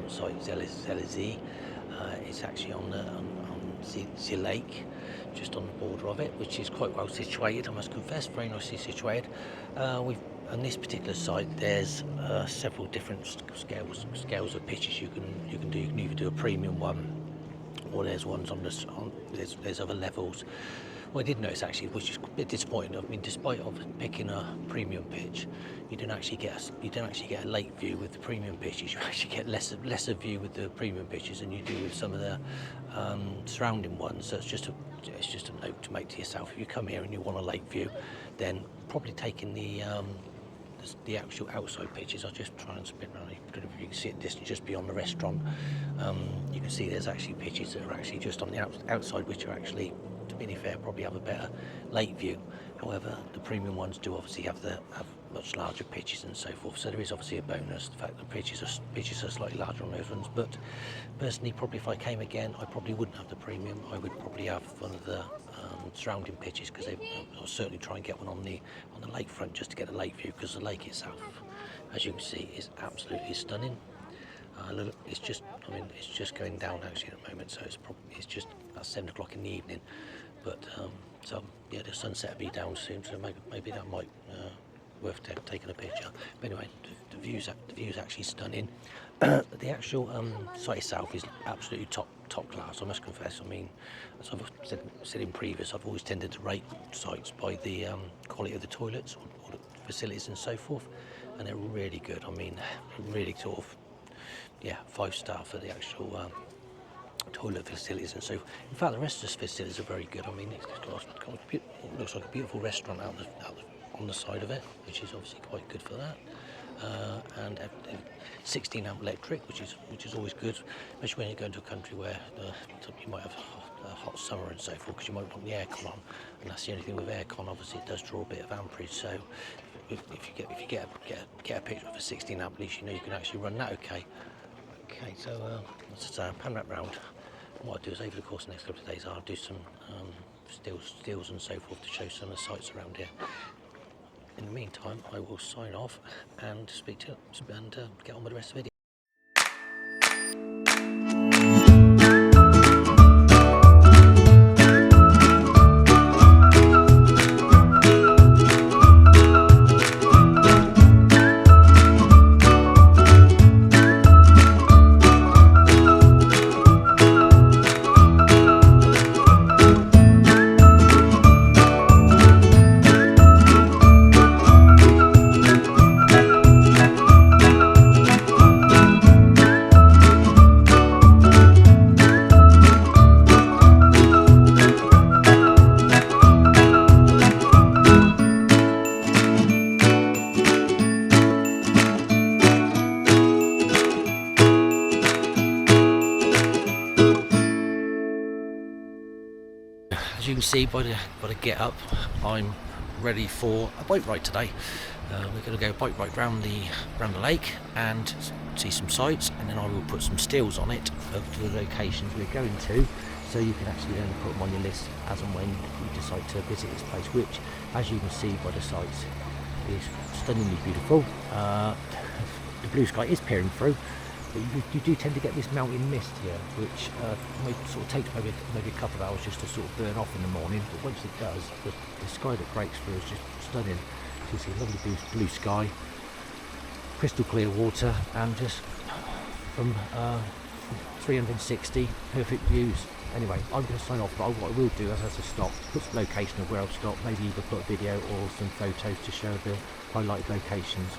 site, Zell. It's actually on the lake, just on the border of it, which is quite well situated, I must confess, very nicely situated. On this particular site, there's several different scales of pitches you can do. You can either do a premium one, or there's ones there's other levels. Well, I did notice actually, which is a bit disappointing. I mean, despite of picking a premium pitch, you don't actually get a lake view with the premium pitches. You actually get lesser view with the premium pitches than you do with some of the surrounding ones. So it's just a note to make to yourself. If you come here and you want a lake view, then probably taking the actual outside pitches. I'll just try and spin around. You can see it distance just beyond the restaurant. You can see there's actually pitches that are actually just on the outside, which are actually, to be fair, probably have a better lake view. However, the premium ones do obviously have much larger pitches and so forth. So there is obviously a bonus. The fact that pitches are slightly larger on those ones. But personally, probably if I came again, I probably wouldn't have the premium. I would probably have one of the surrounding pitches, because I'll certainly try and get one on the lakefront just to get a lake view, because the lake itself, as you can see, is absolutely stunning. It's just going down actually at the moment, so it's just about 7 o'clock in the evening. But so yeah, the sunset will be down soon, so maybe that might worth taking a picture. But anyway, the view's actually stunning. The actual site itself is absolutely top class, I must confess. I mean, as I've said in previous, I've always tended to rate sites by the quality of the toilets or the facilities and so forth, and they're really good. I mean, really sort of, 5-star for the actual toilet facilities and so forth. In fact, the rest of the facilities are very good. I mean, it looks like a beautiful restaurant out on the side of it, which is obviously quite good for that. And 16 amp electric, which is always good, especially when you go into a country where you might have a hot summer and so forth, because you might want the aircon on, and that's the only thing with aircon. Obviously, it does draw a bit of amperage. So if you get a picture of a 16 amp, at least you know you can actually run that. Okay, so let's pan that round. What I'll do is, over the course of the next couple of days, I'll do some stills and so forth to show some of the sites around here. In the meantime, I will sign off and speak to and get on with the rest of the video. As you can see by the get up, I'm ready for a bike ride today. We're going to go bike ride round the lake and see some sights, and then I will put some stills on it of the locations we're going to, so you can actually then put them on your list as and when you decide to visit this place, which, as you can see by the sights, is stunningly beautiful. The blue sky is peering through, but you do tend to get this mountain mist here, which sort of takes maybe a couple of hours just to sort of burn off in the morning. But once it does, the sky that breaks through is just stunning. So you see a lovely blue sky, crystal clear water, and just from 360 perfect views. Anyway, I'm going to sign off, but what I will do is, as I stop, put some location of where I've stopped, maybe either put a video or some photos to show the highlighted locations.